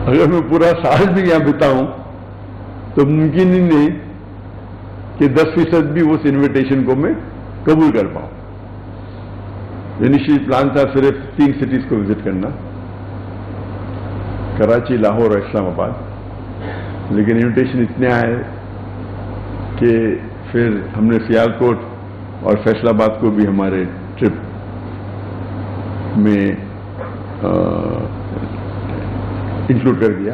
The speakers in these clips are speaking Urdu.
اگر میں پورا سال بھی یہاں بتاؤں تو ممکن ہی نہیں کہ 10% بھی اس انویٹیشن کو میں قبول کر پاؤں. انیشیل پلان تھا صرف 3 سٹیز کو وزٹ کرنا، کراچی، لاہور اور اسلام آباد، لیکن انویٹیشن اتنے آئے کہ پھر ہم نے سیالکوٹ اور فیصل آباد کو بھی ہمارے ٹرپ میں انکلوڈ کر دیا.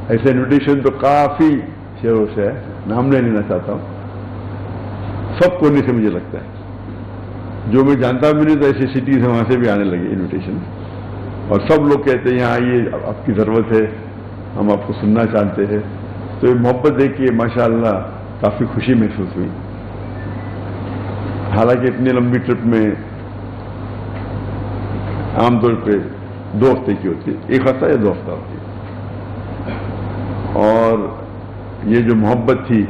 ایسے انویٹیشن تو کافی شہروں سے ہے، نام نہیں لینا چاہتا ہوں، سب کونے سے مجھے لگتا ہے. جو میں جانتا بھی نہیں تو ایسی سٹیز ہیں وہاں سے بھی آنے لگے انویٹیشن، اور سب لوگ کہتے ہیں یہاں آئیے، آپ کی ضرورت ہے، ہم آپ کو سننا چاہتے ہیں. تو یہ محبت دیکھ کے ماشاء اللہ کافی خوشی محسوس ہوئی. حالانکہ اتنی لمبی ٹرپ میں عام طور پہ 2 ہفتے کی ہوتی ہے، 1 ہفتہ یا 2 ہفتہ ہوتی ہے، اور یہ جو محبت تھی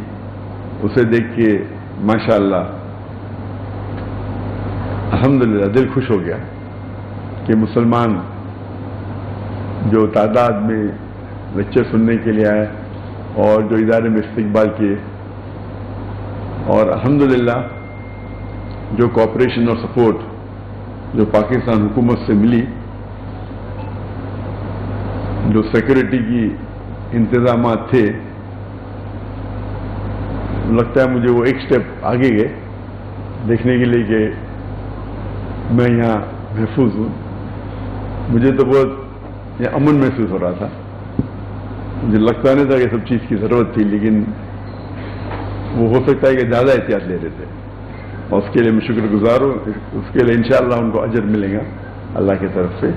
اسے دیکھ کے ماشاء اللہ الحمدللہ دل خوش ہو گیا کہ مسلمان جو تعداد میں لیکچر سننے کے لیے آئے اور جو ادارے میں استقبال کیے، اور الحمدللہ جو کوآپریشن اور سپورٹ جو پاکستان حکومت سے ملی، جو سیکورٹی کی انتظامات تھے، لگتا ہے مجھے وہ ایک سٹیپ آگے گئے دیکھنے کے لیے کہ میں یہاں محفوظ ہوں. مجھے تو بہت یہ امن محسوس ہو رہا تھا. مجھے لگتا نہیں تھا کہ سب چیز کی ضرورت تھی، لیکن وہ ہو سکتا ہے کہ زیادہ احتیاط لے رہے تھے، اور اس کے لیے میں شکر گزار ہوں. اس کے لیے انشاءاللہ ان کو اجر ملے گا اللہ کی طرف سے،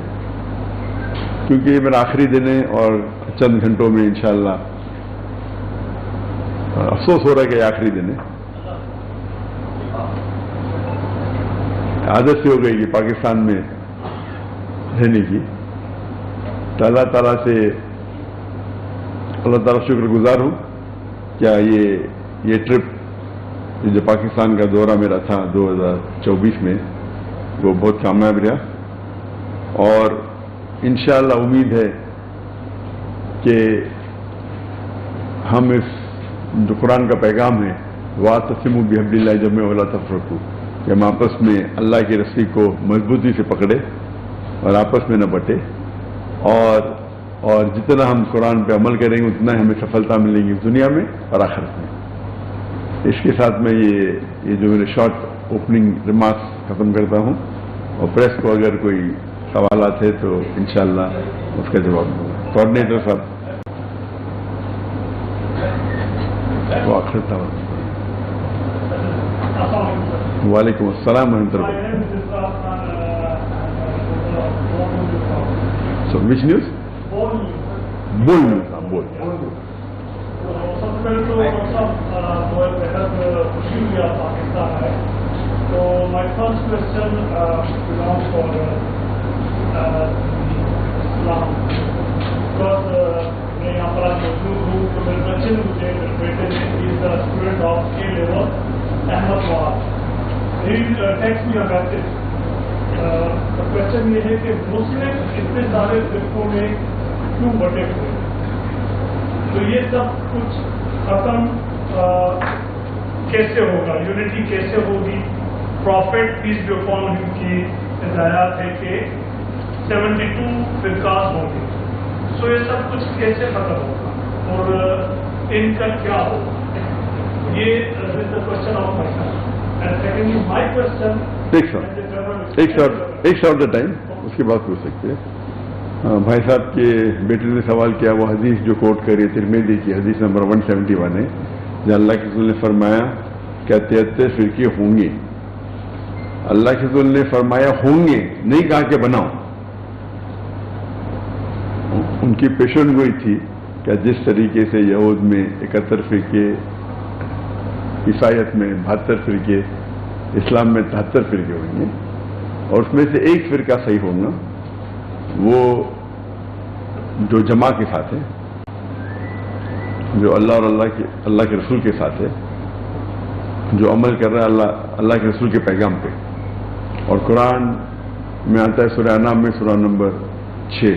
کیونکہ یہ میرا آخری دن ہے اور چند گھنٹوں میں انشاءاللہ افسوس ہو رہا ہے کہ یہ آخری دن ہے. عادت سے ہو گئی کہ پاکستان میں رہنے کی. تو اللہ تعالیٰ سے اللہ تعالیٰ شکر گزار ہوں. کیا یہ ٹرپ جو پاکستان کا دورہ میرا تھا 2024 میں، وہ بہت کامیاب رہا، اور انشاءاللہ امید ہے کہ ہم اس جو قرآن کا پیغام ہے وَاعْتَصِمُوا بِحَبْلِ اللَّهِ جَمِيعًا وَلَا تَفَرَّقُوا، کہ ہم آپس میں اللہ کی رسی کو مضبوطی سے پکڑے اور آپس میں نہ بٹے، اور جتنا ہم قرآن پہ عمل کریں گے اتنا ہمیں سفلتا ملے گی دنیا میں اور آخرت میں. اس کے ساتھ میں یہ جو میرے شارٹ اوپننگ ریمارکس ختم کرتا ہوں، اور پریس کو اگر کوئی سوالات ہے تو انشاءاللہ اس کا جواب دوں گا. کوآرڈینیٹر صاحب وہ آخرت. وعلیکم السلام ورحمۃ اللہ. So which news? Bull news. Bull. سب سے پہلے تو بہت خوشی ہوئی آپ پاکستان آئے. تو my first question belongs for Islam, because میں یہاں پر آج موجود ہوں تو میرے بچے نے مجھے، میرے بیٹے نے، is the student of A level Ahmed مواد. He text me a message. Question یہ ہے کہ مسلم اتنے سارے فرقوں میں کیوں بٹے ہوئے؟ تو یہ سب کچھ ختم کیسے ہوگا؟ یونٹی کیسے ہوگی؟ Prophet piece be upon him کی ہدایات ہے کہ 72 فرقات ہوں گے. سو یہ سب کچھ کیسے ختم ہوگا اور ان کا کیا ہوگا؟ یہ question of my self. And secondly my question ایک شارٹ ٹائم اس کے بعد پوچھ سکتے ہیں. بھائی صاحب کے بیٹے نے سوال کیا، وہ حدیث جو کوٹ کری ترمذی کی حدیث نمبر 171 ہے، جہاں اللہ کے رسول نے فرمایا کہ 73 فرقے ہوں گے. اللہ کے رسول نے فرمایا ہوں گے، نہیں کہا کہ بناؤ. ان کی پیشن گوئی تھی کہ جس طریقے سے یہود میں 71 فرقے، عیسائیت میں 72 فرقے، اسلام میں 73 فرقے ہوئیں گے، اور اس میں سے ایک فرقہ صحیح ہوگا، وہ جو جماع کے ساتھ ہے، جو اللہ اور اللہ کے رسول کے ساتھ ہے، جو عمل کر رہا ہے اللہ کے رسول کے پیغام پہ. اور قرآن میں آتا ہے سورہ انعام میں سورہ نمبر 6